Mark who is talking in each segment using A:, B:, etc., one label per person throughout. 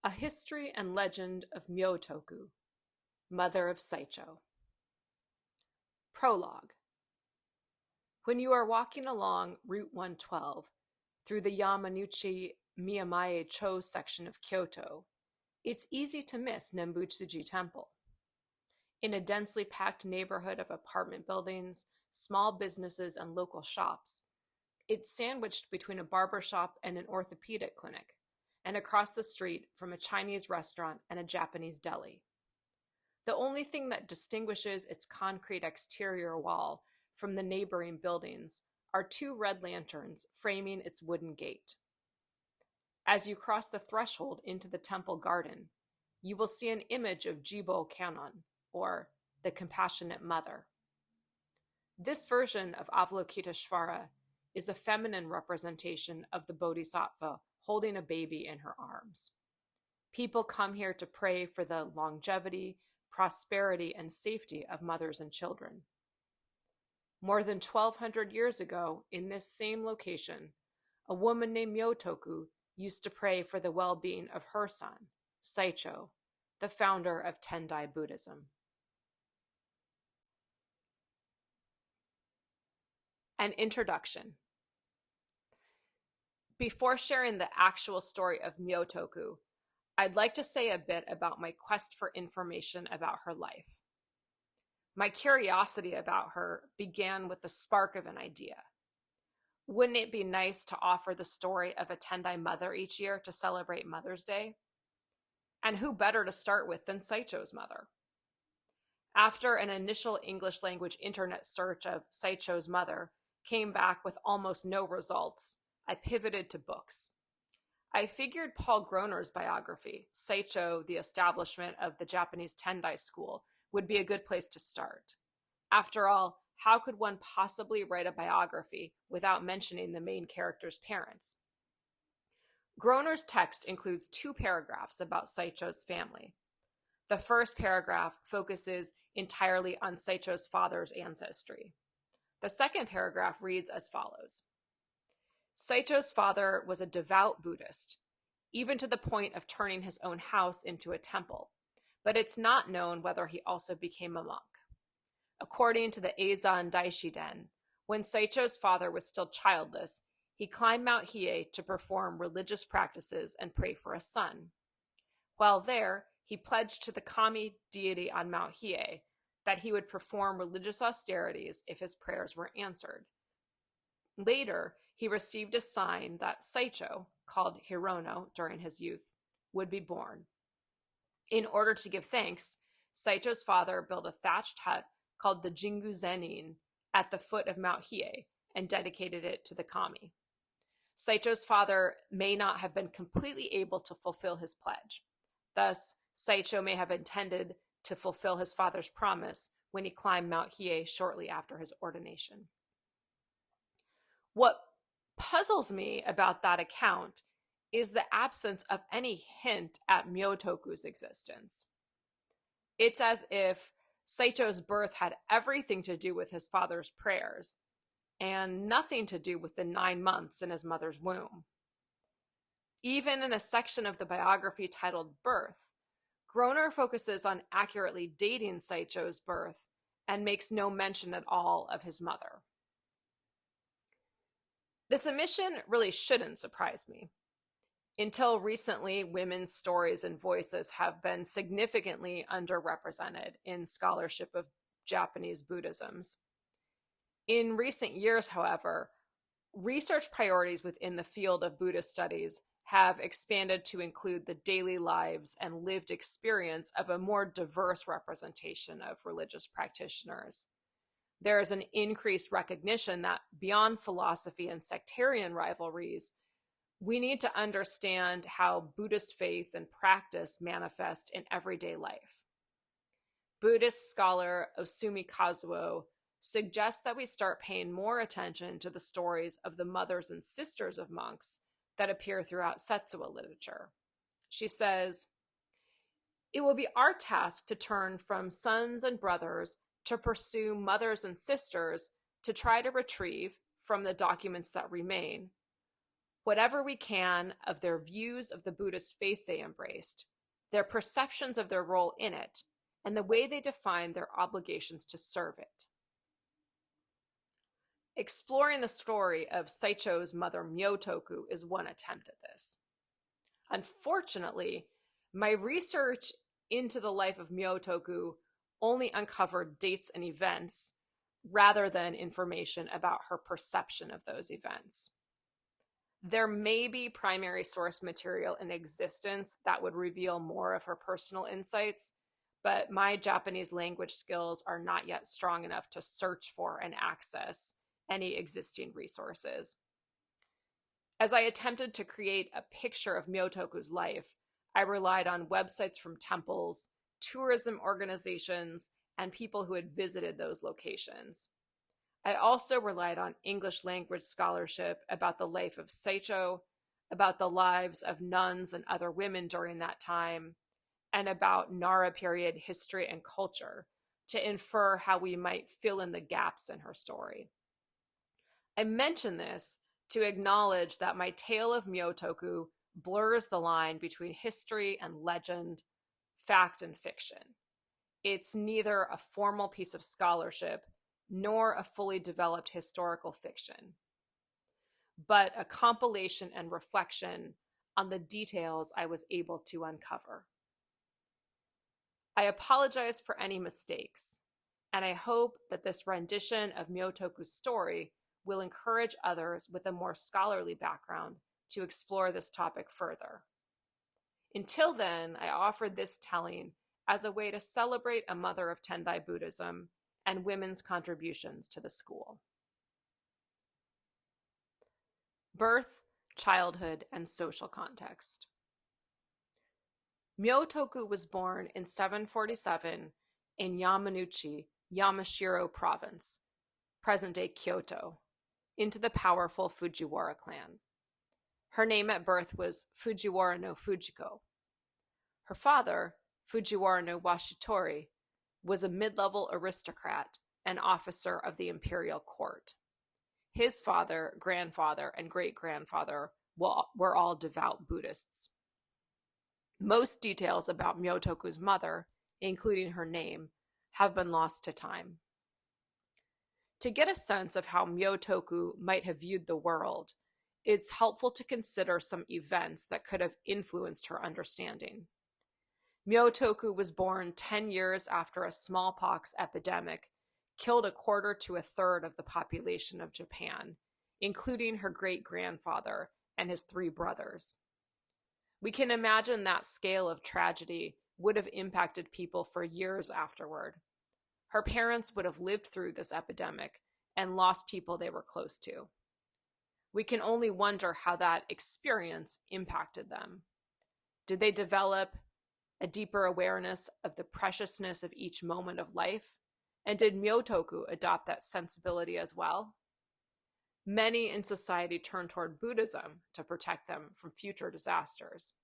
A: A History and Legend of Myotoku, Mother of Saicho. Prologue. When you are walking along Route 112 through the Yamanouchi-Miyamae-cho section of Kyoto, it's easy to miss Nembutsuji Temple. In a densely packed neighborhood of apartment buildings, small businesses, and local shops, it's sandwiched between a barber shop and an orthopedic clinic, and across the street from a Chinese restaurant and a Japanese deli. The only thing that distinguishes its concrete exterior wall from the neighboring buildings are two red lanterns framing its wooden gate. As you cross the threshold into the temple garden, you will see an image of Jibo Kannon, or the Compassionate Mother. This version of Avalokiteshvara is a feminine representation of the Bodhisattva holding a baby in her arms. People come here to pray for the longevity, prosperity, and safety of mothers and children. More than 1,200 years ago, in this same location, a woman named Myotoku used to pray for the well-being of her son, Saicho, the founder of Tendai Buddhism. An introduction. Before sharing the actual story of Myotoku, I'd like to say a bit about my quest for information about her life. My curiosity about her began with the spark of an idea. Wouldn't it be nice to offer the story of a Tendai mother each year to celebrate Mother's Day? And who better to start with than Saicho's mother? After an initial English language internet search of Saicho's mother came back with almost no results, I pivoted to books. I figured Paul Groner's biography, Saicho, the Establishment of the Japanese Tendai School, would be a good place to start. After all, how could one possibly write a biography without mentioning the main character's parents? Groner's text includes 2 paragraphs about Saicho's family. The first paragraph focuses entirely on Saicho's father's ancestry. The second paragraph reads as follows. Saicho's father was a devout Buddhist, even to the point of turning his own house into a temple, but it's not known whether he also became a monk. According to the Eizan Daishiden, when Saicho's father was still childless, he climbed Mount Hiei to perform religious practices and pray for a son. While there, he pledged to the kami deity on Mount Hiei that he would perform religious austerities if his prayers were answered. Later, he received a sign that Saicho, called Hirono during his youth, would be born. In order to give thanks, Saicho's father built a thatched hut called the Jingu Zenin at the foot of Mount Hiei and dedicated it to the kami. Saicho's father may not have been completely able to fulfill his pledge. Thus, Saicho may have intended to fulfill his father's promise when he climbed Mount Hiei shortly after his ordination. What puzzles me about that account is the absence of any hint at Myotoku's existence. It's as if Saicho's birth had everything to do with his father's prayers and nothing to do with the 9 months in his mother's womb. Even in a section of the biography titled Birth, Groner focuses on accurately dating Saicho's birth and makes no mention at all of his mother. This omission really shouldn't surprise me. Until recently, women's stories and voices have been significantly underrepresented in scholarship of Japanese Buddhisms. In recent years, however, research priorities within the field of Buddhist studies have expanded to include the daily lives and lived experience of a more diverse representation of religious practitioners. There is an increased recognition that beyond philosophy and sectarian rivalries, we need to understand how Buddhist faith and practice manifest in everyday life. Buddhist scholar Osumi Kazuo suggests that we start paying more attention to the stories of the mothers and sisters of monks that appear throughout Setsuwa literature. She says, "It will be our task to turn from sons and brothers to pursue mothers and sisters to try to retrieve, from the documents that remain, whatever we can of their views of the Buddhist faith they embraced, their perceptions of their role in it, and the way they defined their obligations to serve it. Exploring the story of Saicho's mother Myotoku is one attempt at this. Unfortunately, my research into the life of Myotoku only uncovered dates and events rather than information about her perception of those events. There may be primary source material in existence that would reveal more of her personal insights, but my Japanese language skills are not yet strong enough to search for and access any existing resources. As I attempted to create a picture of Myotoku's life, I relied on websites from temples, tourism organizations, and people who had visited those locations. I also relied on English language scholarship about the life of Saicho, about the lives of nuns and other women during that time, and about Nara period history and culture to infer how we might fill in the gaps in her story. I mention this to acknowledge that my tale of Myotoku blurs the line between history and legend, fact and fiction. It's neither a formal piece of scholarship nor a fully developed historical fiction, but a compilation and reflection on the details I was able to uncover. I apologize for any mistakes, and I hope that this rendition of Myotoku's story will encourage others with a more scholarly background to explore this topic further. Until then, I offered this telling as a way to celebrate a mother of Tendai Buddhism and women's contributions to the school. Birth, childhood, and social context. Myotoku was born in 747 in Yamanouchi, Yamashiro Province, present-day Kyoto, into the powerful Fujiwara clan. Her name at birth was Fujiwara no Fujiko. Her father, Fujiwara no Washitori, was a mid-level aristocrat and officer of the imperial court. His father, grandfather, and great-grandfather were all devout Buddhists. Most details about Myotoku's mother, including her name, have been lost to time. To get a sense of how Myotoku might have viewed the world, it's helpful to consider some events that could have influenced her understanding. Myotoku was born 10 years after a smallpox epidemic killed a quarter to a third of the population of Japan, including her great-grandfather and his 3 brothers. We can imagine that scale of tragedy would have impacted people for years afterward. Her parents would have lived through this epidemic and lost people they were close to. We can only wonder how that experience impacted them. Did they develop a deeper awareness of the preciousness of each moment of life? And did Myotoku adopt that sensibility as well? Many in society turn toward Buddhism to protect them from future disasters.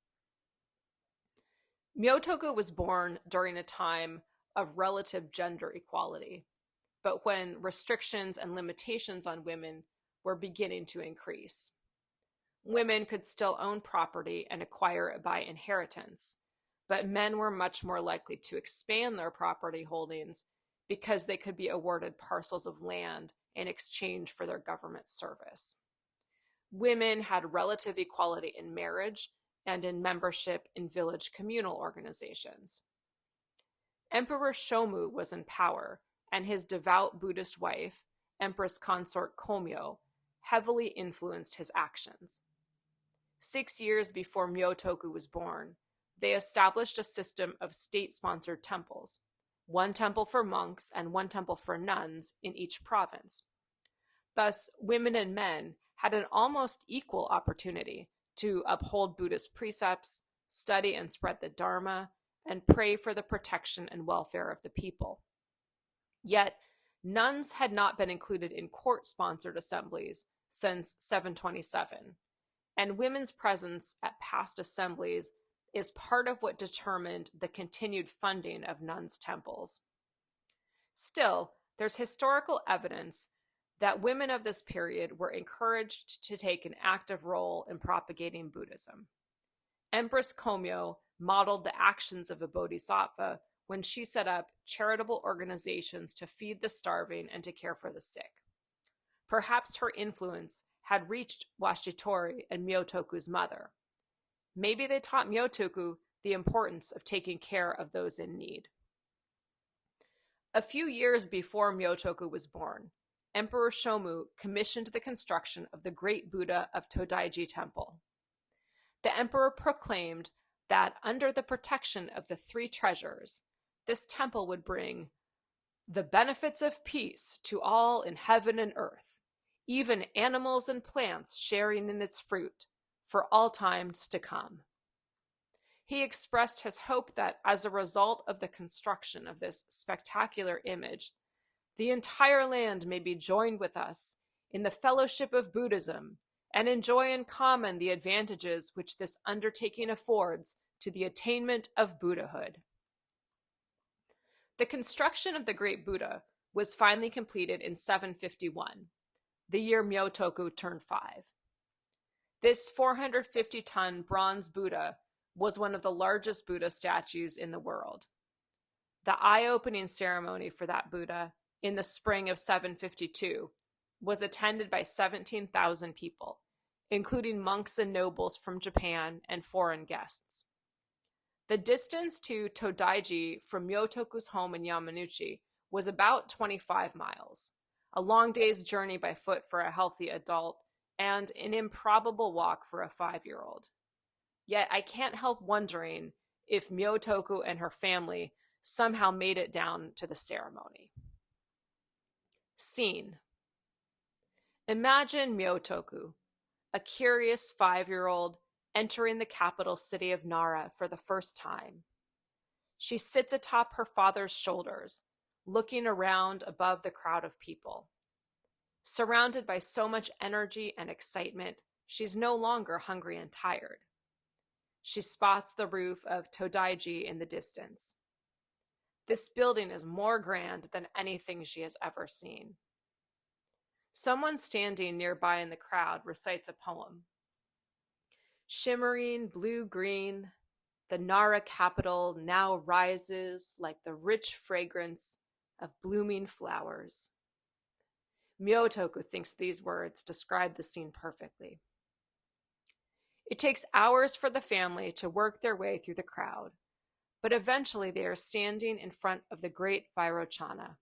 A: Myotoku was born during a time of relative gender equality, but when restrictions and limitations on women were beginning to increase. Women could still own property and acquire it by inheritance, but men were much more likely to expand their property holdings because they could be awarded parcels of land in exchange for their government service. Women had relative equality in marriage and in membership in village communal organizations. Emperor Shomu was in power, and his devout Buddhist wife, Empress Consort Komyo, heavily influenced his actions. 6 years before Myotoku was born, they established a system of state-sponsored temples, 1 temple for monks and 1 temple for nuns in each province. Thus, women and men had an almost equal opportunity to uphold Buddhist precepts, study and spread the Dharma, and pray for the protection and welfare of the people. Yet, nuns had not been included in court-sponsored assemblies since 727, and women's presence at past assemblies is part of what determined the continued funding of nuns' temples. Still, there's historical evidence that women of this period were encouraged to take an active role in propagating Buddhism. Empress Komyo modeled the actions of a bodhisattva when she set up charitable organizations to feed the starving and to care for the sick. Perhaps her influence had reached Washitori and Myotoku's mother. Maybe they taught Myotoku the importance of taking care of those in need. A few years before Myotoku was born, Emperor Shomu commissioned the construction of the Great Buddha of Todaiji Temple. The emperor proclaimed that under the protection of the three treasures, this temple would bring the benefits of peace to all in heaven and earth, even animals and plants sharing in its fruit, for all times to come. He expressed his hope that as a result of the construction of this spectacular image, the entire land may be joined with us in the fellowship of Buddhism and enjoy in common the advantages which this undertaking affords to the attainment of Buddhahood. The construction of the Great Buddha was finally completed in 751, the year Myotoku turned 5. This 450-ton bronze Buddha was one of the largest Buddha statues in the world. The eye-opening ceremony for that Buddha in the spring of 752 was attended by 17,000 people, including monks and nobles from Japan and foreign guests. The distance to Todaiji from Myotoku's home in Yamanouchi was about 25 miles, a long day's journey by foot for a healthy adult, and an improbable walk for a 5-year-old. Yet I can't help wondering if Myotoku and her family somehow made it down to the ceremony. Scene. Imagine Myotoku, a curious 5-year-old entering the capital city of Nara for the first time. She sits atop her father's shoulders, looking around above the crowd of people. Surrounded by so much energy and excitement, she's no longer hungry and tired. She spots the roof of Todaiji in the distance. This building is more grand than anything she has ever seen. Someone standing nearby in the crowd recites a poem. Shimmering blue-green, the Nara capital now rises like the rich fragrance of blooming flowers. Myotoku thinks these words describe the scene perfectly. It takes hours for the family to work their way through the crowd, but eventually they are standing in front of the great Vairochana.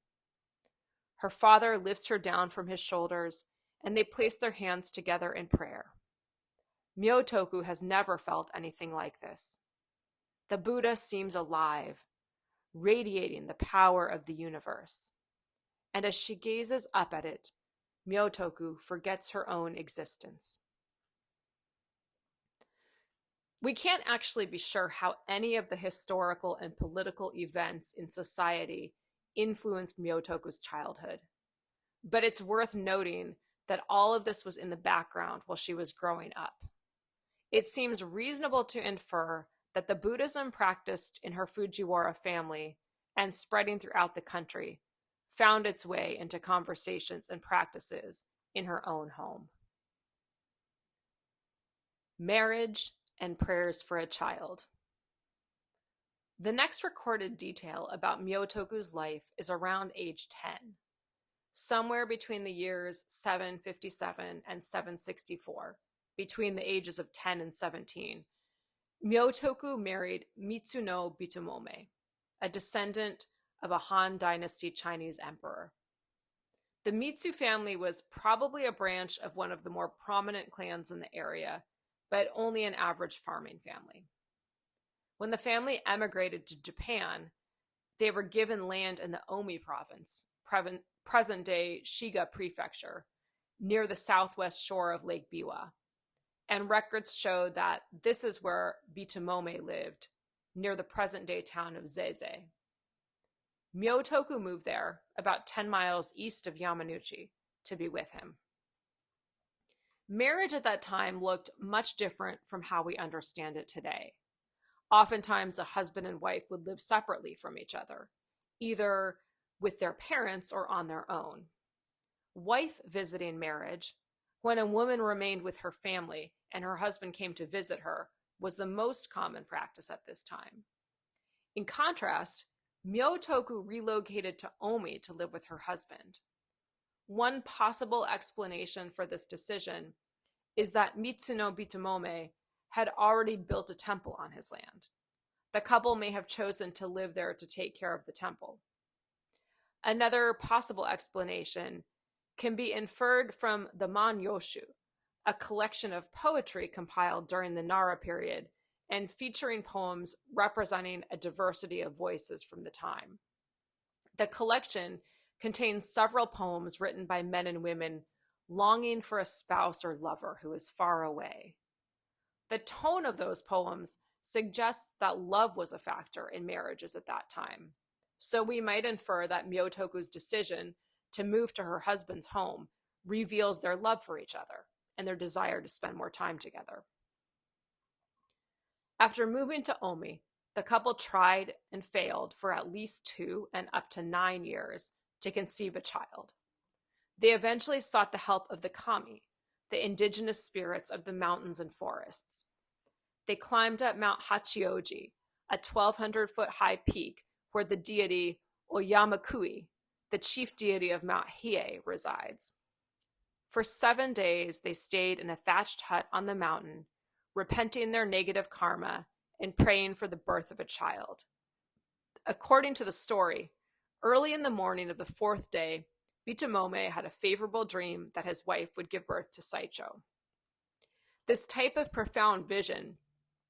A: Her father lifts her down from his shoulders, and they place their hands together in prayer. Myotoku has never felt anything like this. The Buddha seems alive, radiating the power of the universe. And as she gazes up at it, Myotoku forgets her own existence. We can't actually be sure how any of the historical and political events in society influenced Myotoku's childhood. But it's worth noting that all of this was in the background while she was growing up. It seems reasonable to infer that the Buddhism practiced in her Fujiwara family and spreading throughout the country found its way into conversations and practices in her own home. Marriage and prayers for a child. The next recorded detail about Myotoku's life is around age 10, somewhere between the years 757 and 764, between the ages of 10 and 17. Myotoku married Mitsuno Bitomome, a descendant of a Han Dynasty Chinese emperor. The Mitsu family was probably a branch of one of the more prominent clans in the area, but only an average farming family. When the family emigrated to Japan, they were given land in the Omi province, present-day Shiga prefecture, near the southwest shore of Lake Biwa. And records show that this is where Bitomome lived, near the present-day town of Zeze. Myotoku moved there, about 10 miles east of Yamanouchi, to be with him. Marriage at that time looked much different from how we understand it today. Oftentimes, a husband and wife would live separately from each other, either with their parents or on their own. Wife visiting marriage, when a woman remained with her family and her husband came to visit her, was the most common practice at this time. In contrast, Myotoku relocated to Omi to live with her husband. One possible explanation for this decision is that Mitsuno Bitomome had already built a temple on his land. The couple may have chosen to live there to take care of the temple. Another possible explanation can be inferred from the Man-yoshu, a collection of poetry compiled during the Nara period and featuring poems representing a diversity of voices from the time. The collection contains several poems written by men and women longing for a spouse or lover who is far away. The tone of those poems suggests that love was a factor in marriages at that time. So we might infer that Myotoku's decision to move to her husband's home reveals their love for each other and their desire to spend more time together. After moving to Omi, the couple tried and failed for at least 2 and up to 9 years to conceive a child. They eventually sought the help of the kami, the indigenous spirits of the mountains and forests. They climbed up Mount Hachioji, a 1,200-foot high peak where the deity Oyamakui, the chief deity of Mount Hiei, resides. For 7 days, they stayed in a thatched hut on the mountain, repenting their negative karma and praying for the birth of a child. According to the story, early in the morning of the 4th day, Bitomome had a favorable dream that his wife would give birth to Saicho. This type of profound vision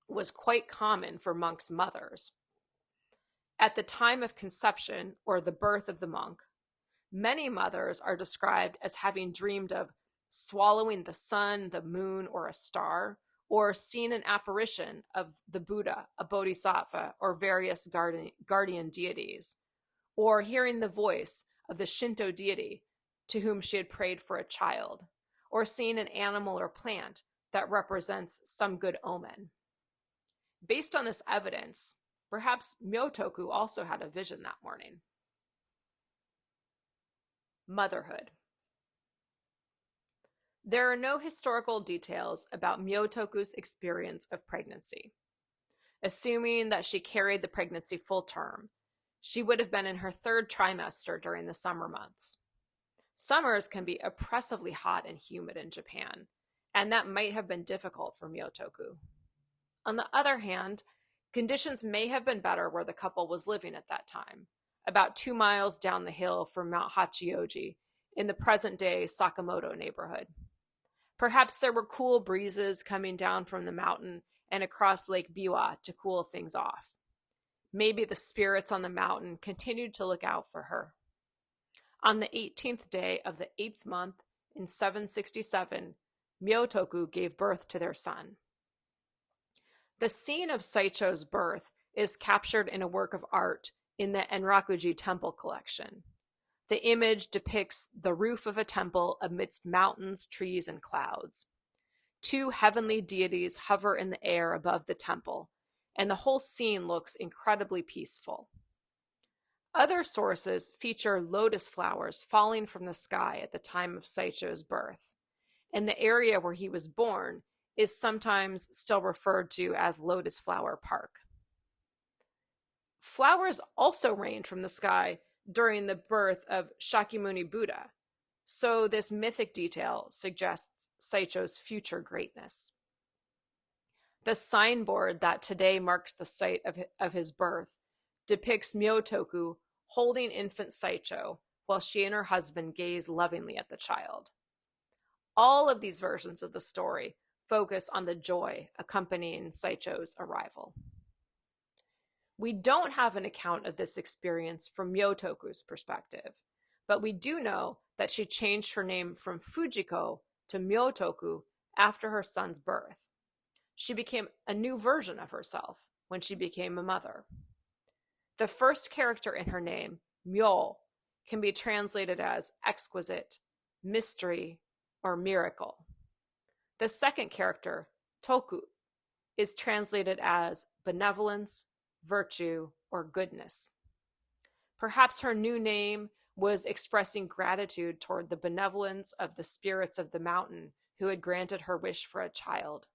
A: was quite common for monks' mothers. At the time of conception, or the birth of the monk, many mothers are described as having dreamed of swallowing the sun, the moon, or a star, or seen an apparition of the Buddha, a bodhisattva, or various guardian deities, or hearing the voice of the Shinto deity to whom she had prayed for a child, or seeing an animal or plant that represents some good omen. Based on this evidence, perhaps Myotoku also had a vision that morning. Motherhood. There are no historical details about Myotoku's experience of pregnancy. Assuming that she carried the pregnancy full term, she would have been in her 3rd trimester during the summer months. Summers can be oppressively hot and humid in Japan, and that might have been difficult for Myotoku. On the other hand, conditions may have been better where the couple was living at that time, about 2 miles down the hill from Mount Hachioji, in the present-day Sakamoto neighborhood. Perhaps there were cool breezes coming down from the mountain and across Lake Biwa to cool things off. Maybe the spirits on the mountain continued to look out for her. On the 18th day of the 8th month in 767, Myotoku gave birth to their son. The scene of Saicho's birth is captured in a work of art in the Enrakuji Temple collection. The image depicts the roof of a temple amidst mountains, trees, and clouds. 2 heavenly deities hover in the air above the temple, and the whole scene looks incredibly peaceful. Other sources feature lotus flowers falling from the sky at the time of Saicho's birth, and the area where he was born is sometimes still referred to as Lotus Flower Park. Flowers also rained from the sky during the birth of Shakyamuni Buddha, so this mythic detail suggests Saicho's future greatness. The signboard that today marks the site of his birth depicts Myotoku holding infant Saicho while she and her husband gaze lovingly at the child. All of these versions of the story focus on the joy accompanying Saicho's arrival. We don't have an account of this experience from Myotoku's perspective, but we do know that she changed her name from Fujiko to Myotoku after her son's birth. She became a new version of herself when she became a mother. The first character in her name, Myo, can be translated as exquisite, mystery, or miracle. The second character, Toku, is translated as benevolence, virtue, or goodness. Perhaps her new name was expressing gratitude toward the benevolence of the spirits of the mountain who had granted her wish for a child.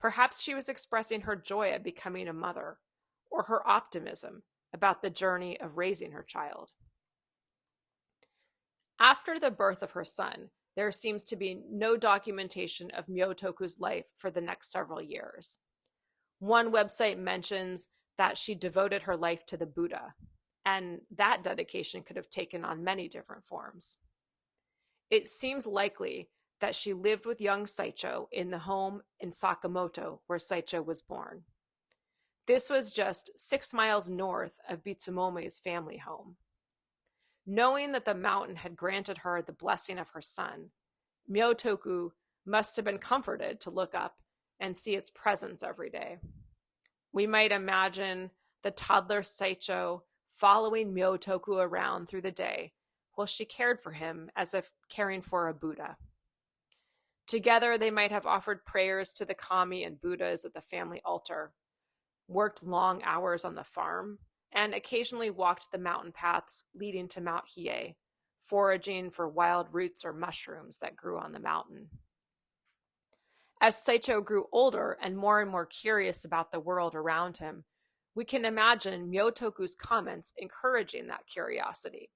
A: Perhaps she was expressing her joy at becoming a mother, or her optimism about the journey of raising her child. After the birth of her son, there seems to be no documentation of Myotoku's life for the next several years. One website mentions that she devoted her life to the Buddha, and that dedication could have taken on many different forms. It seems likely that she lived with young Saicho in the home in Sakamoto where Saicho was born. This was just 6 miles north of Bitsumome's family home. Knowing that the mountain had granted her the blessing of her son, Myotoku must have been comforted to look up and see its presence every day. We might imagine the toddler Saicho following Myotoku around through the day while she cared for him as if caring for a Buddha. Together, they might have offered prayers to the kami and Buddhas at the family altar, worked long hours on the farm, and occasionally walked the mountain paths leading to Mount Hiei, foraging for wild roots or mushrooms that grew on the mountain. As Saicho grew older and more curious about the world around him, we can imagine Myotoku's comments encouraging that curiosity.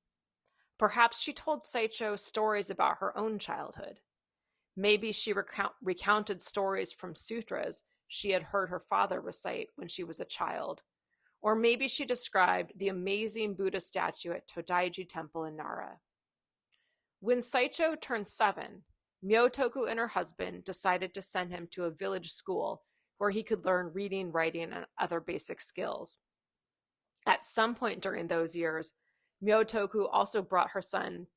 A: Perhaps she told Saicho stories about her own childhood. Maybe she recounted stories from sutras she had heard her father recite when she was a child. Or maybe she described the amazing Buddha statue at Todaiji Temple in Nara. When Saicho turned 7, Myotoku and her husband decided to send him to a village school where he could learn reading, writing, and other basic skills. At some point during those years, Myotoku also brought her son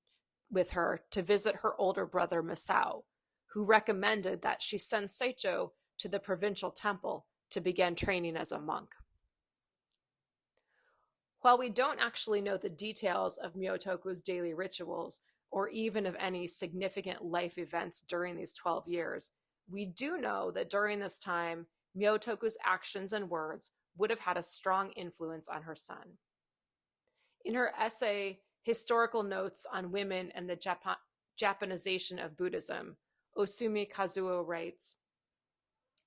A: with her to visit her older brother Masao, who recommended that she send Saicho to the provincial temple to begin training as a monk. While we don't actually know the details of Myotoku's daily rituals, or even of any significant life events during these 12 years, we do know that during this time, Myotoku's actions and words would have had a strong influence on her son. In her essay, Historical Notes on Women and the Japanization of Buddhism, Osumi Kazuo writes,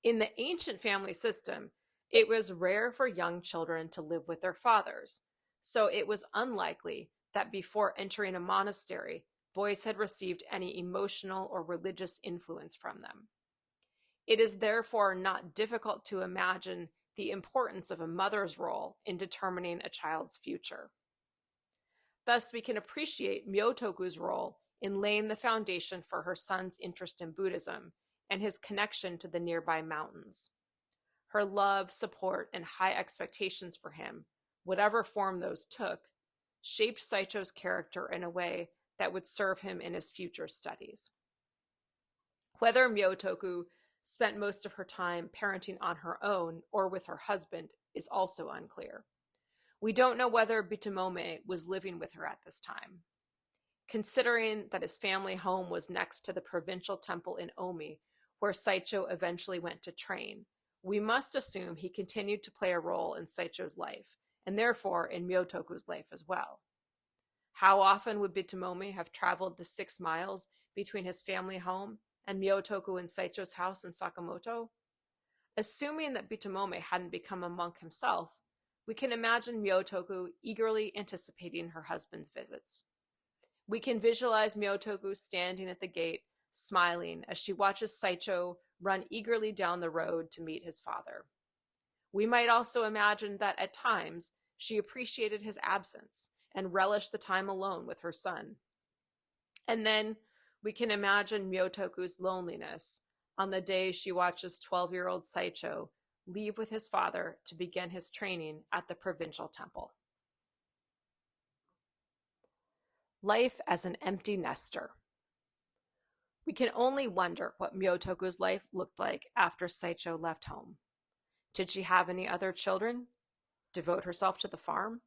A: "In the ancient family system, it was rare for young children to live with their fathers, so it was unlikely that before entering a monastery, boys had received any emotional or religious influence from them. It is therefore not difficult to imagine the importance of a mother's role in determining a child's future. Thus, we can appreciate Myotoku's role in laying the foundation for her son's interest in Buddhism and his connection to the nearby mountains. Her love, support, and high expectations for him, whatever form those took, shaped Saicho's character in a way that would serve him in his future studies." Whether Myotoku spent most of her time parenting on her own or with her husband is also unclear. We don't know whether Bitomome was living with her at this time. Considering that his family home was next to the provincial temple in Omi, where Saicho eventually went to train, we must assume he continued to play a role in Saicho's life, and therefore in Myotoku's life as well. How often would Bitomome have traveled the 6 miles between his family home and Myotoku and Saicho's house in Sakamoto? Assuming that Bitomome hadn't become a monk himself, we can imagine Myotoku eagerly anticipating her husband's visits. We can visualize Myotoku standing at the gate, smiling as she watches Saicho run eagerly down the road to meet his father. We might also imagine that at times she appreciated his absence and relished the time alone with her son. And then we can imagine Myotoku's loneliness on the day she watches 12-year-old Saicho leave with his father to begin his training at the provincial temple. Life as an empty nester. We can only wonder what Myotoku's life looked like after Saicho left home. Did she have any other children? Devote herself to the farm?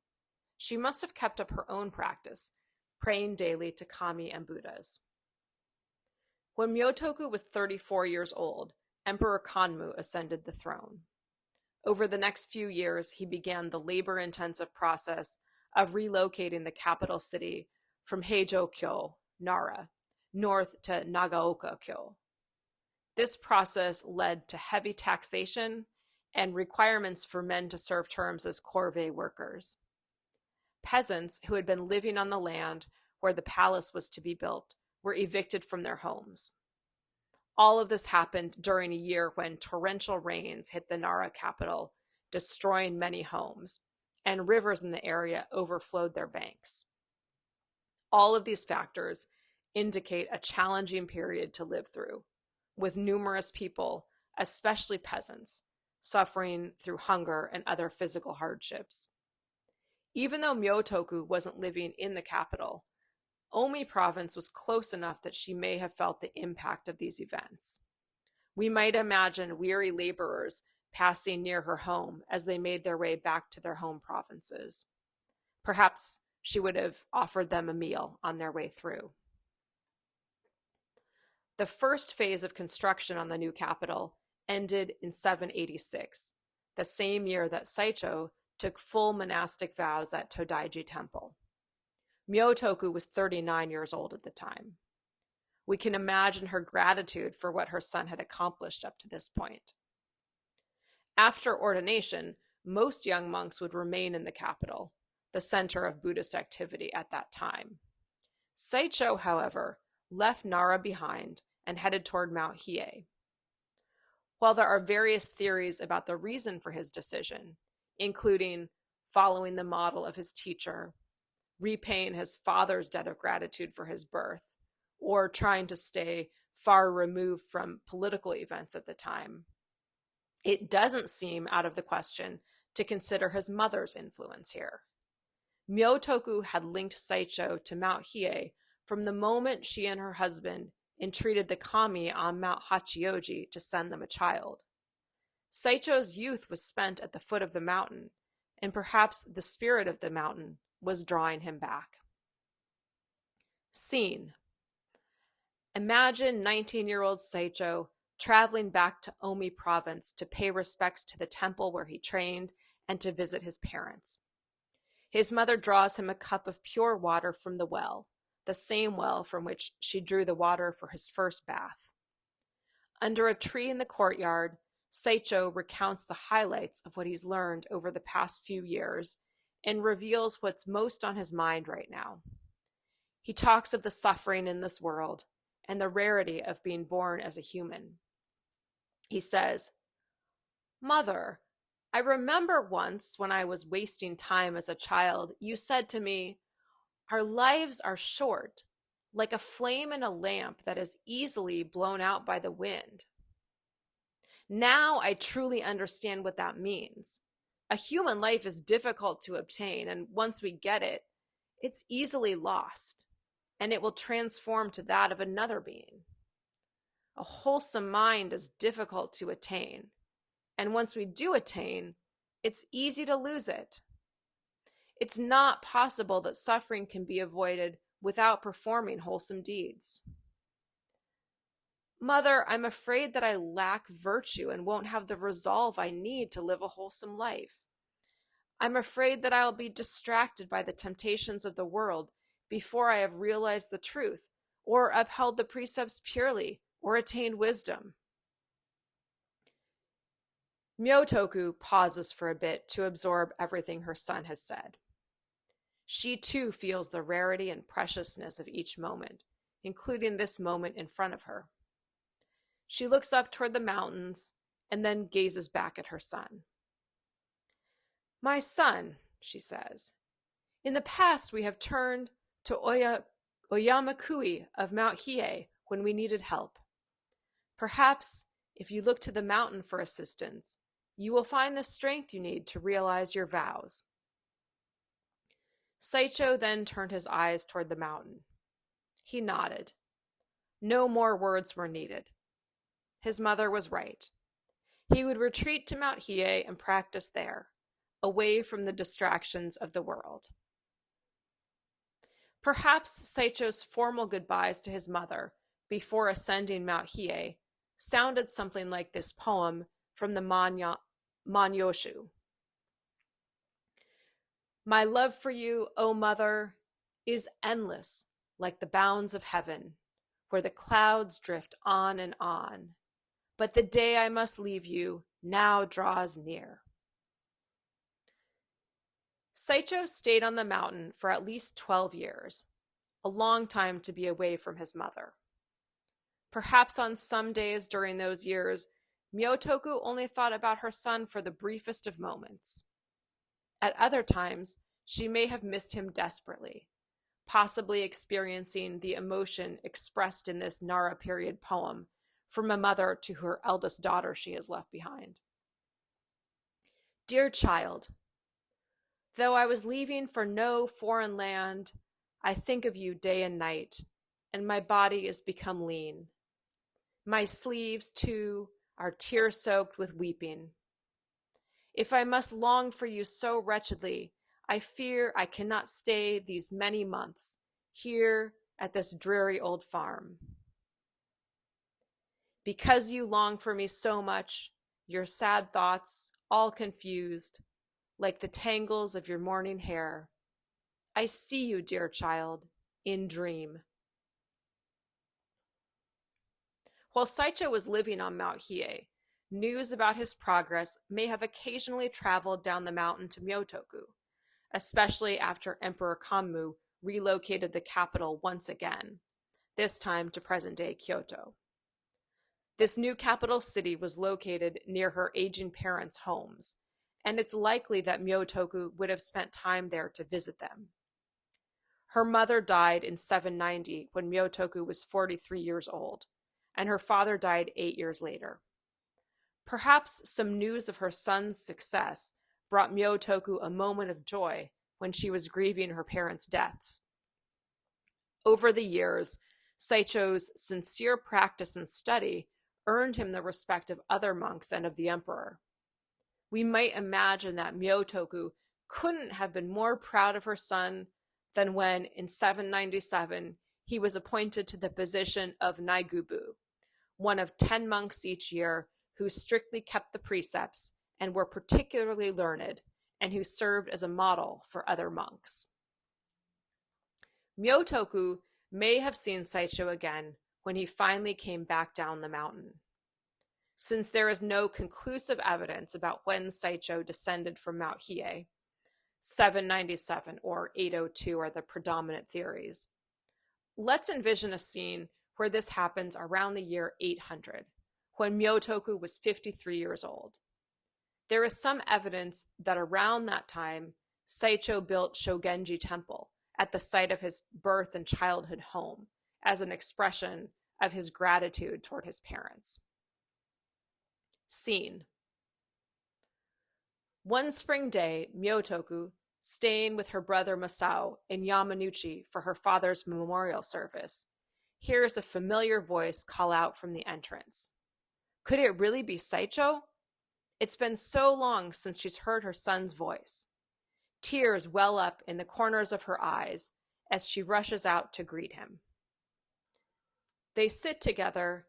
A: She must have kept up her own practice, praying daily to kami and Buddhas. When Myotoku was 34 years old, Emperor Kanmu ascended the throne. Over the next few years, he began the labor-intensive process of relocating the capital city from Heijokyo, Nara, north to Nagaoka-kyo. This process led to heavy taxation and requirements for men to serve terms as corvée workers. Peasants who had been living on the land where the palace was to be built were evicted from their homes. All of this happened during a year when torrential rains hit the Nara capital, destroying many homes, and rivers in the area overflowed their banks. All of these factors indicate a challenging period to live through, with numerous people, especially peasants, suffering through hunger and other physical hardships. Even though Myotoku wasn't living in the capital, Omi province was close enough that she may have felt the impact of these events. We might imagine weary laborers passing near her home as they made their way back to their home provinces. Perhaps she would have offered them a meal on their way through. The first phase of construction on the new capital ended in 786, the same year that Saicho took full monastic vows at Todaiji Temple. Myotoku was 39 years old at the time. We can imagine her gratitude for what her son had accomplished up to this point. After ordination, most young monks would remain in the capital, the center of Buddhist activity at that time. Saicho, however, left Nara behind and headed toward Mount Hiei. While there are various theories about the reason for his decision, including following the model of his teacher, repaying his father's debt of gratitude for his birth, or trying to stay far removed from political events at the time, it doesn't seem out of the question to consider his mother's influence here. Myotoku had linked Saicho to Mount Hiei from the moment she and her husband entreated the kami on Mount Hachioji to send them a child. Saicho's youth was spent at the foot of the mountain, and perhaps the spirit of the mountain was drawing him back. Scene. Imagine 19-year-old Saicho traveling back to Omi province to pay respects to the temple where he trained and to visit his parents. His mother draws him a cup of pure water from the well, the same well from which she drew the water for his first bath. Under a tree in the courtyard, Saicho recounts the highlights of what he's learned over the past few years and reveals what's most on his mind right now. He talks of the suffering in this world and the rarity of being born as a human. He says, "Mother, I remember once when I was wasting time as a child, you said to me, 'Our lives are short, like a flame in a lamp that is easily blown out by the wind.' Now I truly understand what that means. A human life is difficult to obtain, and once we get it, it's easily lost, and it will transform to that of another being. A wholesome mind is difficult to attain, and once we do attain, it's easy to lose it. It's not possible that suffering can be avoided without performing wholesome deeds. Mother, I'm afraid that I lack virtue and won't have the resolve I need to live a wholesome life. I'm afraid that I'll be distracted by the temptations of the world before I have realized the truth, or upheld the precepts purely, or attained wisdom." Myotoku pauses for a bit to absorb everything her son has said. She too feels the rarity and preciousness of each moment, including this moment in front of her. She looks up toward the mountains and then gazes back at her son. "My son," she says, "in the past we have turned to Oyamakui of Mount Hiei when we needed help. Perhaps if you look to the mountain for assistance, you will find the strength you need to realize your vows." Saicho then turned his eyes toward the mountain. He nodded. No more words were needed. His mother was right. He would retreat to Mount Hiei and practice there, away from the distractions of the world. Perhaps Saicho's formal goodbyes to his mother before ascending Mount Hiei sounded something like this poem from the Manyoshu. My love for you, O mother, is endless like the bounds of heaven, where the clouds drift on and on. But the day I must leave you now draws near. Saicho stayed on the mountain for at least 12 years, a long time to be away from his mother. Perhaps on some days during those years, Myotoku only thought about her son for the briefest of moments. At other times, she may have missed him desperately, possibly experiencing the emotion expressed in this Nara period poem from a mother to her eldest daughter she has left behind. Dear child, though I was leaving for no foreign land, I think of you day and night, and my body is become lean. My sleeves, too, are tear-soaked with weeping. If I must long for you so wretchedly, I fear I cannot stay these many months here at this dreary old farm. Because you long for me so much, your sad thoughts, all confused, like the tangles of your morning hair, I see you, dear child, in dream. While Saicho was living on Mount Hiei, news about his progress may have occasionally traveled down the mountain to Myotoku, especially after Emperor Kanmu relocated the capital once again, this time to present-day Kyoto. This new capital city was located near her aging parents' homes, and it's likely that Myotoku would have spent time there to visit them. Her mother died in 790 when Myotoku was 43 years old, and her father died 8 years later. Perhaps some news of her son's success brought Myotoku a moment of joy when she was grieving her parents' deaths. Over the years, Saicho's sincere practice and study earned him the respect of other monks and of the emperor. We might imagine that Myotoku couldn't have been more proud of her son than when, in 797, he was appointed to the position of Naigubu, one of 10 monks each year who strictly kept the precepts and were particularly learned, and who served as a model for other monks. Myotoku may have seen Saicho again when he finally came back down the mountain. Since there is no conclusive evidence about when Saicho descended from Mount Hiei, 797 or 802 are the predominant theories. Let's envision a scene where this happens around the year 800, when Myotoku was 53 years old. There is some evidence that around that time, Saicho built Shogenji Temple at the site of his birth and childhood home as an expression of his gratitude toward his parents. Scene. One spring day, Myotoku, staying with her brother Masao in Yamanouchi for her father's memorial service, hears a familiar voice call out from the entrance. Could it really be Saicho? It's been so long since she's heard her son's voice. Tears well up in the corners of her eyes as she rushes out to greet him. They sit together,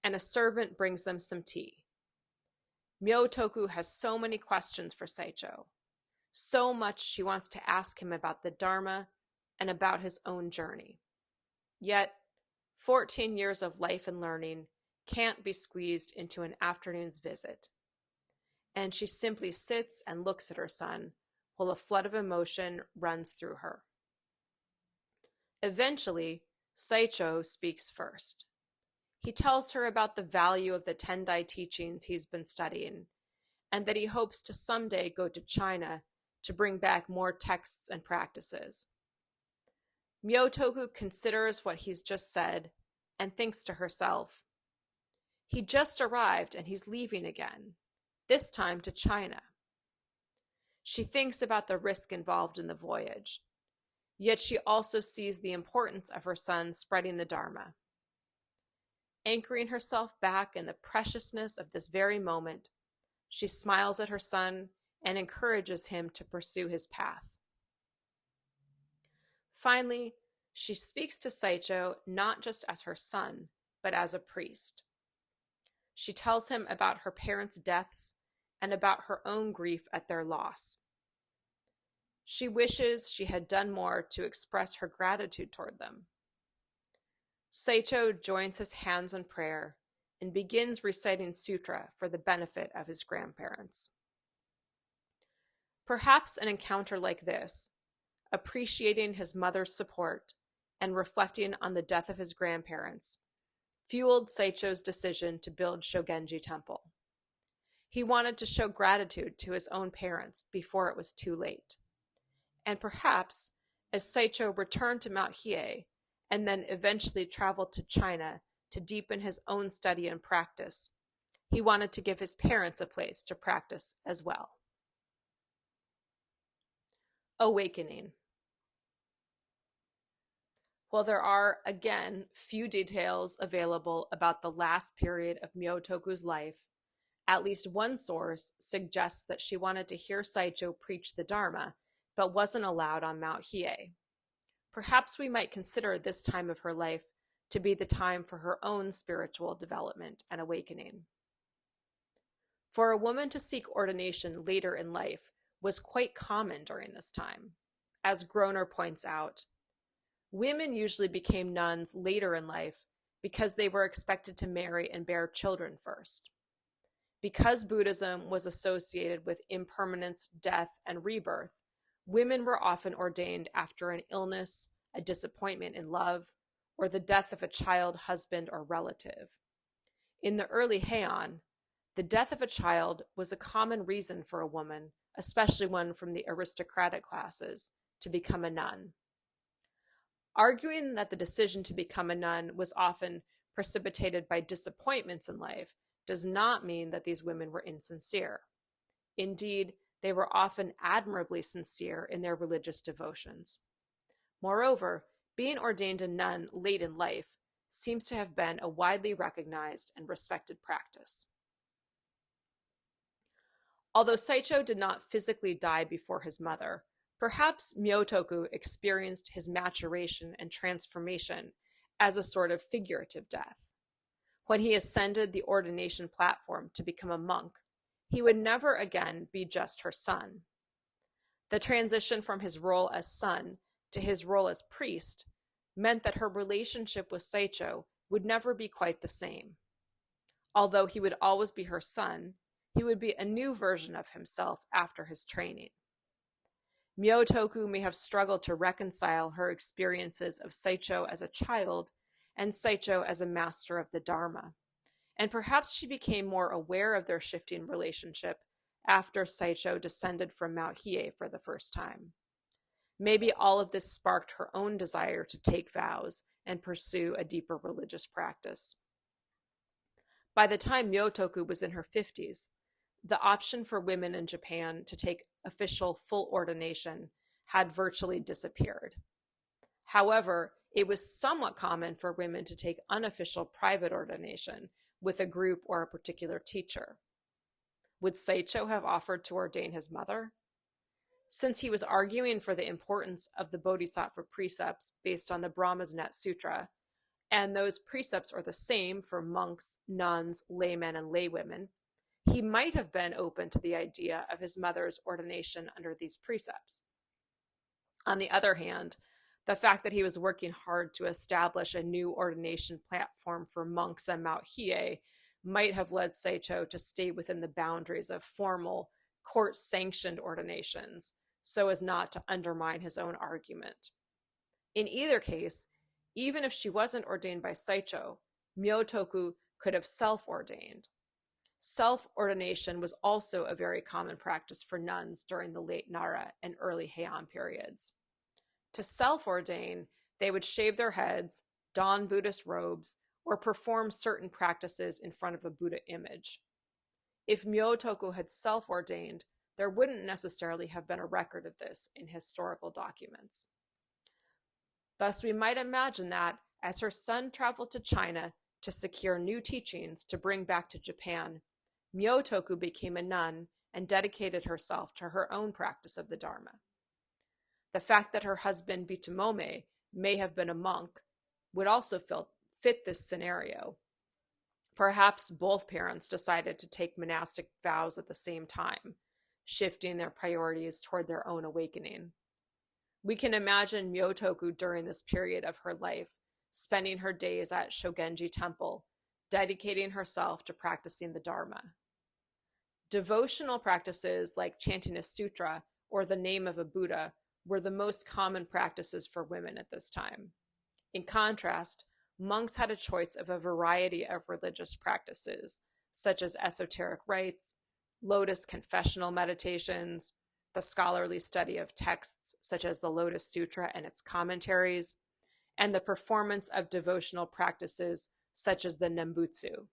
A: and a servant brings them some tea. Myotoku has so many questions for Saicho, so much she wants to ask him about the Dharma and about his own journey. Yet, 14 years of life and learning can't be squeezed into an afternoon's visit. And she simply sits and looks at her son while a flood of emotion runs through her. Eventually, Saicho speaks first. He tells her about the value of the Tendai teachings he's been studying, and that he hopes to someday go to China to bring back more texts and practices. Myotoku considers what he's just said and thinks to herself, he just arrived and he's leaving again, this time to China. She thinks about the risk involved in the voyage, yet she also sees the importance of her son spreading the Dharma. Anchoring herself back in the preciousness of this very moment, she smiles at her son and encourages him to pursue his path. Finally, she speaks to Saicho not just as her son, but as a priest. She tells him about her parents' deaths and about her own grief at their loss. She wishes she had done more to express her gratitude toward them. Saicho joins his hands in prayer and begins reciting sutra for the benefit of his grandparents. Perhaps an encounter like this, appreciating his mother's support and reflecting on the death of his grandparents, fueled Saicho's decision to build Shogenji Temple. He wanted to show gratitude to his own parents before it was too late. And perhaps, as Saicho returned to Mount Hiei and then eventually traveled to China to deepen his own study and practice, he wanted to give his parents a place to practice as well. Awakening. While there are, again, few details available about the last period of Myotoku's life, at least one source suggests that she wanted to hear Saicho preach the Dharma, but wasn't allowed on Mount Hiei. Perhaps we might consider this time of her life to be the time for her own spiritual development and awakening. For a woman to seek ordination later in life was quite common during this time. As Groner points out, women usually became nuns later in life because they were expected to marry and bear children first. Because Buddhism was associated with impermanence, death, and rebirth, women were often ordained after an illness, a disappointment in love, or the death of a child, husband, or relative. In the early Heian, the death of a child was a common reason for a woman, especially one from the aristocratic classes, to become a nun. Arguing that the decision to become a nun was often precipitated by disappointments in life does not mean that these women were insincere. Indeed, they were often admirably sincere in their religious devotions. Moreover, being ordained a nun late in life seems to have been a widely recognized and respected practice. Although Saicho did not physically die before his mother, perhaps Myotoku experienced his maturation and transformation as a sort of figurative death. When he ascended the ordination platform to become a monk, he would never again be just her son. The transition from his role as son to his role as priest meant that her relationship with Saicho would never be quite the same. Although he would always be her son, he would be a new version of himself after his training. Myotoku may have struggled to reconcile her experiences of Saicho as a child and Saicho as a master of the Dharma, and perhaps she became more aware of their shifting relationship after Saicho descended from Mount Hiei for the first time. Maybe all of this sparked her own desire to take vows and pursue a deeper religious practice. By the time Myotoku was in her 50s, the option for women in Japan to take official full ordination had virtually disappeared. However, it was somewhat common for women to take unofficial private ordination with a group or a particular teacher. Would Saicho have offered to ordain his mother? Since he was arguing for the importance of the Bodhisattva precepts based on the Brahma's Net Sutra, and those precepts are the same for monks, nuns, laymen, and laywomen, he might have been open to the idea of his mother's ordination under these precepts. On the other hand, the fact that he was working hard to establish a new ordination platform for monks on Mount Hiei might have led Saicho to stay within the boundaries of formal, court-sanctioned ordinations, so as not to undermine his own argument. In either case, even if she wasn't ordained by Saicho, Myotoku could have self-ordained. Self-ordination was also a very common practice for nuns during the late Nara and early Heian periods. To self-ordain, they would shave their heads, don Buddhist robes, or perform certain practices in front of a Buddha image. If Myotoku had self-ordained, there wouldn't necessarily have been a record of this in historical documents. Thus, we might imagine that, as her son traveled to China to secure new teachings to bring back to Japan, Myotoku became a nun and dedicated herself to her own practice of the Dharma. The fact that her husband Bitamome may have been a monk would also fit this scenario. Perhaps both parents decided to take monastic vows at the same time, shifting their priorities toward their own awakening. We can imagine Myotoku during this period of her life, spending her days at Shogenji Temple, dedicating herself to practicing the Dharma. Devotional practices like chanting a sutra or the name of a Buddha were the most common practices for women at this time. In contrast, monks had a choice of a variety of religious practices, such as esoteric rites, lotus confessional meditations, the scholarly study of texts such as the Lotus Sutra and its commentaries, and the performance of devotional practices such as the Nembutsu.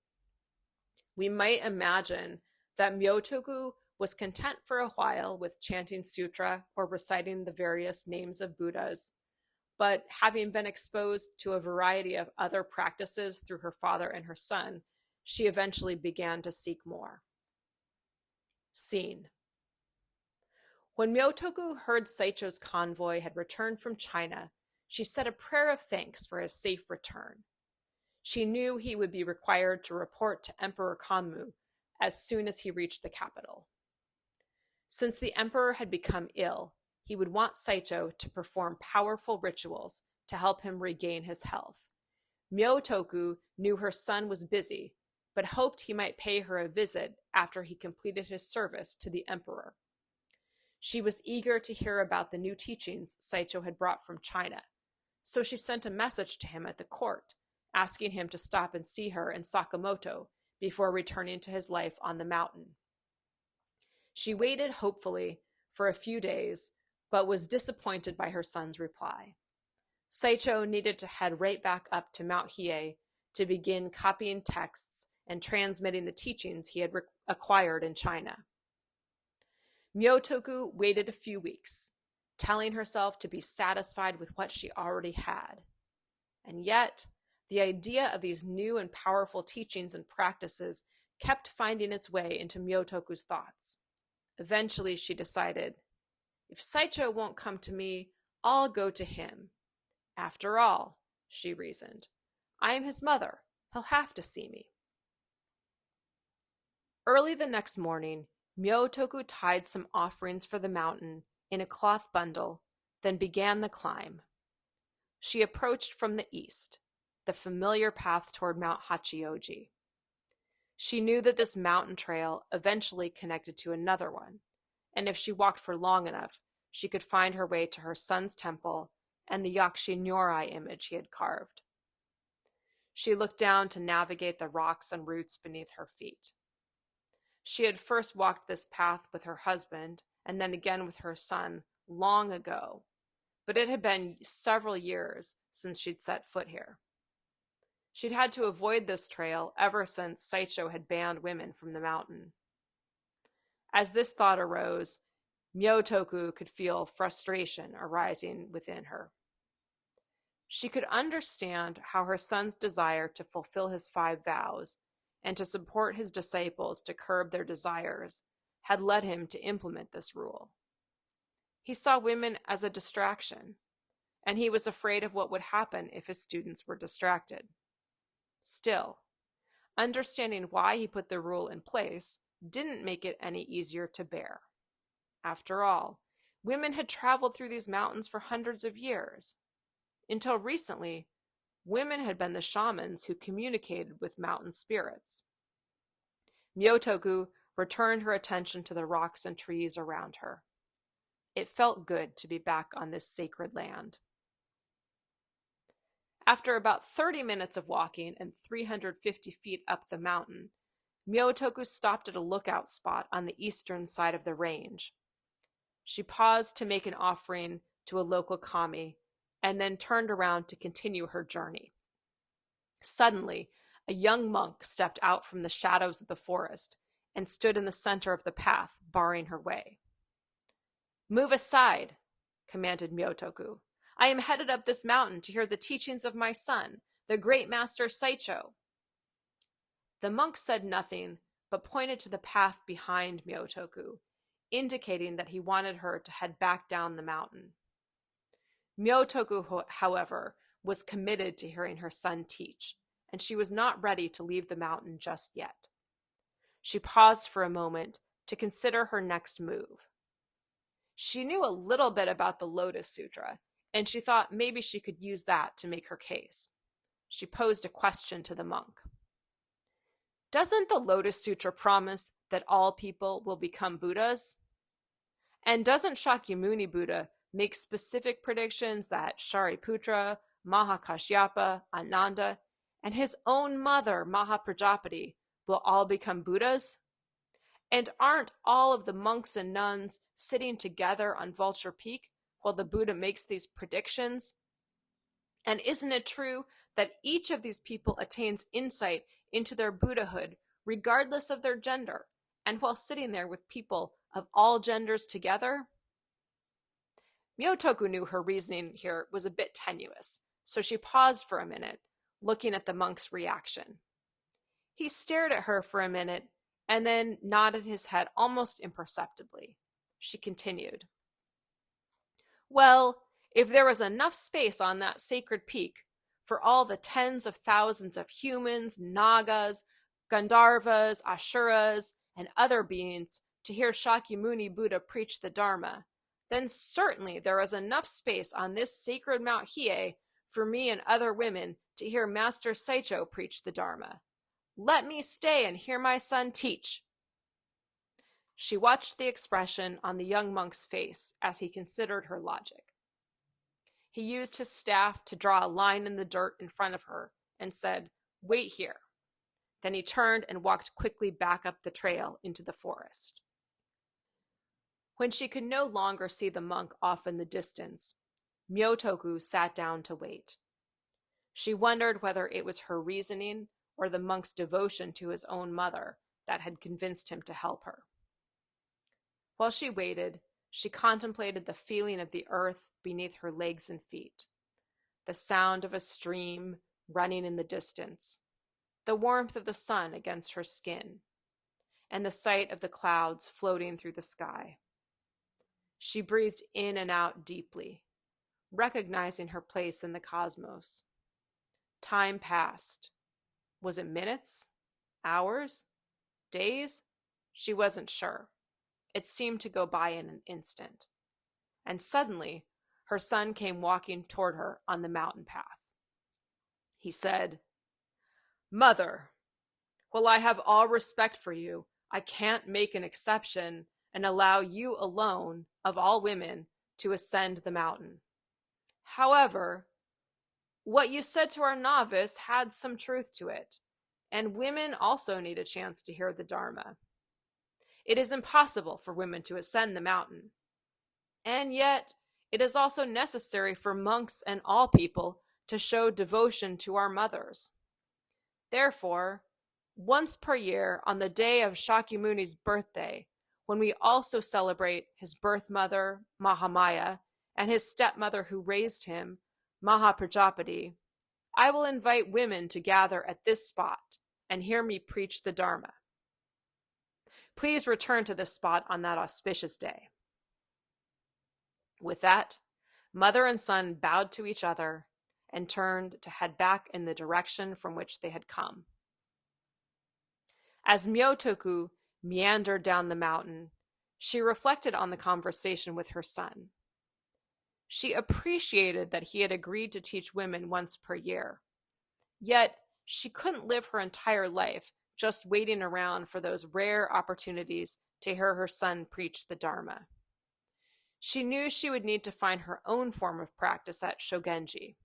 A: We might imagine that Myotoku was content for a while with chanting sutra or reciting the various names of Buddhas, but having been exposed to a variety of other practices through her father and her son, she eventually began to seek more. Scene. When Myotoku heard Saicho's convoy had returned from China, she said a prayer of thanks for his safe return. She knew he would be required to report to Emperor Kanmu as soon as he reached the capital. Since the emperor had become ill, he would want Saicho to perform powerful rituals to help him regain his health. Myotoku knew her son was busy, but hoped he might pay her a visit after he completed his service to the emperor. She was eager to hear about the new teachings Saicho had brought from China, so she sent a message to him at the court, asking him to stop and see her in Sakamoto before returning to his life on the mountain. She waited hopefully for a few days, but was disappointed by her son's reply. Saicho needed to head right back up to Mount Hiei to begin copying texts and transmitting the teachings he had acquired in China. Myotoku waited a few weeks, telling herself to be satisfied with what she already had. And yet, the idea of these new and powerful teachings and practices kept finding its way into Myotoku's thoughts. Eventually, she decided, if Saicho won't come to me, I'll go to him. After all, she reasoned, I am his mother. He'll have to see me. Early the next morning, Myotoku tied some offerings for the mountain in a cloth bundle, then began the climb. She approached from the east, the familiar path toward Mount Hachioji. She knew that this mountain trail eventually connected to another one, and if she walked for long enough, she could find her way to her son's temple and the Yakshi Nyorai image he had carved. She looked down to navigate the rocks and roots beneath her feet. She had first walked this path with her husband and then again with her son long ago, but it had been several years since she'd set foot here. She'd had to avoid this trail ever since Saicho had banned women from the mountain. As this thought arose, Myotoku could feel frustration arising within her. She could understand how her son's desire to fulfill his 5 vows and to support his disciples to curb their desires had led him to implement this rule. He saw women as a distraction, and he was afraid of what would happen if his students were distracted. Still, understanding why he put the rule in place didn't make it any easier to bear. After all, women had traveled through these mountains for hundreds of years. Until recently, women had been the shamans who communicated with mountain spirits. Myotoku returned her attention to the rocks and trees around her. It felt good to be back on this sacred land. After about 30 minutes of walking and 350 feet up the mountain, Myotoku stopped at a lookout spot on the eastern side of the range. She paused to make an offering to a local kami and then turned around to continue her journey. Suddenly, a young monk stepped out from the shadows of the forest and stood in the center of the path, barring her way. "Move aside," commanded Myotoku. "I am headed up this mountain to hear the teachings of my son, the great master Saicho." The monk said nothing, but pointed to the path behind Myotoku, indicating that he wanted her to head back down the mountain. Myotoku, however, was committed to hearing her son teach, and she was not ready to leave the mountain just yet. She paused for a moment, to consider her next move. She knew a little bit about the Lotus Sutra, and she thought maybe she could use that to make her case. She posed a question to the monk. Doesn't the Lotus Sutra promise that all people will become Buddhas? And doesn't Shakyamuni Buddha make specific predictions that Shariputra, Mahakashyapa, Ananda, and his own mother, Mahaprajapati, will all become Buddhas? And aren't all of the monks and nuns sitting together on Vulture Peak while the Buddha makes these predictions? And isn't it true that each of these people attains insight into their Buddhahood, regardless of their gender, and while sitting there with people of all genders together? Myotoku knew her reasoning here was a bit tenuous, so she paused for a minute, looking at the monk's reaction. He stared at her for a minute and then nodded his head almost imperceptibly. She continued. Well, if there was enough space on that sacred peak for all the tens of thousands of humans, Nagas, Gandharvas, Asuras, and other beings to hear Shakyamuni Buddha preach the Dharma, then certainly there is enough space on this sacred Mount Hiei for me and other women to hear Master Saicho preach the Dharma. Let me stay and hear my son teach. She watched the expression on the young monk's face as he considered her logic. He used his staff to draw a line in the dirt in front of her and said, "Wait here." Then he turned and walked quickly back up the trail into the forest. When she could no longer see the monk off in the distance, Myotoku sat down to wait. She wondered whether it was her reasoning or the monk's devotion to his own mother that had convinced him to help her. While she waited, she contemplated the feeling of the earth beneath her legs and feet, the sound of a stream running in the distance, the warmth of the sun against her skin, and the sight of the clouds floating through the sky. She breathed in and out deeply, recognizing her place in the cosmos. Time passed. Was it minutes? Hours? Days? She wasn't sure. It seemed to go by in an instant. And suddenly, her son came walking toward her on the mountain path. He said, "Mother, while I have all respect for you, I can't make an exception and allow you alone, of all women, to ascend the mountain. However, what you said to our novice had some truth to it, and women also need a chance to hear the Dharma. It is impossible for women to ascend the mountain. And yet, it is also necessary for monks and all people to show devotion to our mothers. Therefore, once per year on the day of Shakyamuni's birthday, when we also celebrate his birth mother, Mahamaya, and his stepmother who raised him, Mahaprajapati, I will invite women to gather at this spot and hear me preach the Dharma. Please return to this spot on that auspicious day." With that, mother and son bowed to each other and turned to head back in the direction from which they had come. As Myotoku meandered down the mountain, she reflected on the conversation with her son. She appreciated that he had agreed to teach women once per year. Yet, she couldn't live her entire life just waiting around for those rare opportunities to hear her son preach the Dharma. She knew she would need to find her own form of practice at Shogenji.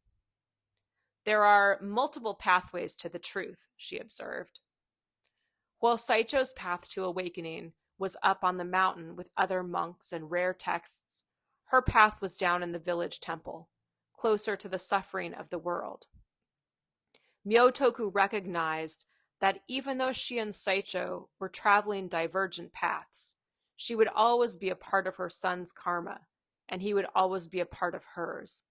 A: There are multiple pathways to the truth, she observed. While Saicho's path to awakening was up on the mountain with other monks and rare texts, her path was down in the village temple, closer to the suffering of the world. Myotoku recognized that even though she and Saicho were traveling divergent paths, she would always be a part of her son's karma, and he would always be a part of hers.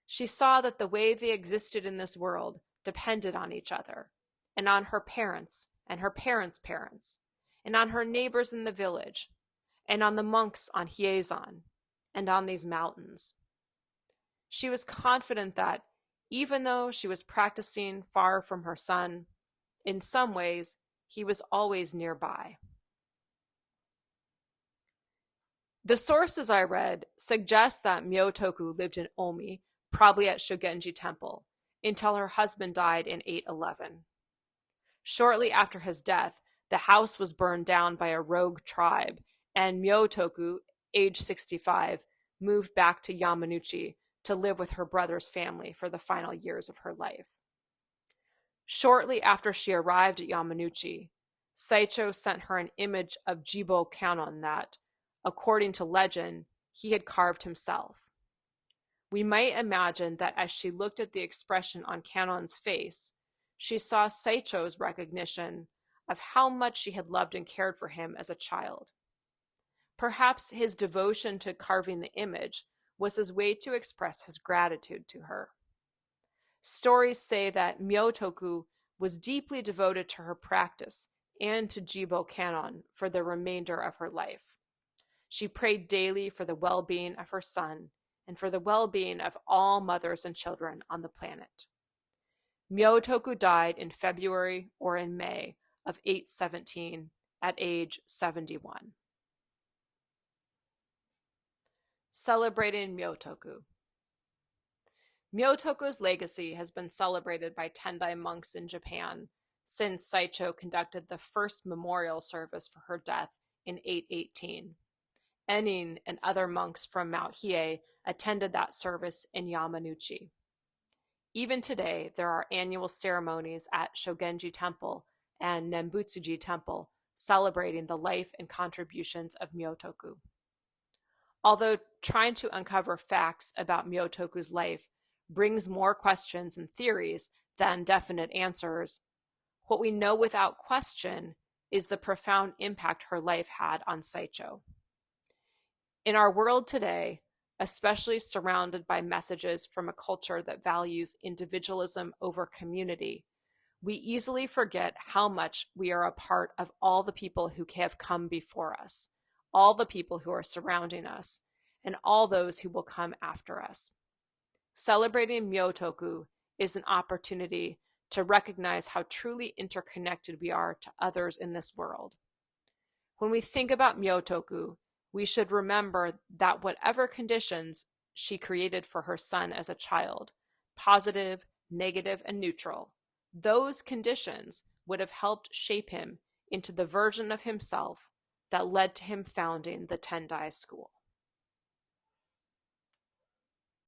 A: She saw that the way they existed in this world depended on each other, and on her parents, and her parents' parents, and on her neighbors in the village, and on the monks on Hiezan, and on these mountains. She was confident that, even though she was practicing far from her son, in some ways, he was always nearby. The sources I read suggest that Myotoku lived in Omi, probably at Shogenji Temple, until her husband died in 811. Shortly after his death, the house was burned down by a rogue tribe, and Myotoku, age 65, moved back to Yamanouchi to live with her brother's family for the final years of her life. Shortly after she arrived at Yamanouchi, Saicho sent her an image of Jibo Kannon that, according to legend, he had carved himself. We might imagine that as she looked at the expression on Kannon's face, she saw Saicho's recognition of how much she had loved and cared for him as a child. Perhaps his devotion to carving the image was his way to express his gratitude to her. Stories say that Myotoku was deeply devoted to her practice and to Jibo Kannon for the remainder of her life. She prayed daily for the well-being of her son and for the well-being of all mothers and children on the planet. Myotoku died in February or in May of 817 at age 71. Celebrating Myotoku. Myotoku's legacy has been celebrated by Tendai monks in Japan since Saicho conducted the first memorial service for her death in 818. Enin and other monks from Mount Hiei attended that service in Yamanouchi. Even today, there are annual ceremonies at Shogenji Temple and Nembutsuji Temple celebrating the life and contributions of Myotoku. Although trying to uncover facts about Myotoku's life brings more questions and theories than definite answers, what we know without question is the profound impact her life had on Saicho. In our world today, especially surrounded by messages from a culture that values individualism over community, we easily forget how much we are a part of all the people who have come before us, all the people who are surrounding us, and all those who will come after us. Celebrating Myotoku is an opportunity to recognize how truly interconnected we are to others in this world. When we think about Myotoku, we should remember that whatever conditions she created for her son as a child, positive, negative, and neutral, those conditions would have helped shape him into the version of himself that led to him founding the Tendai school.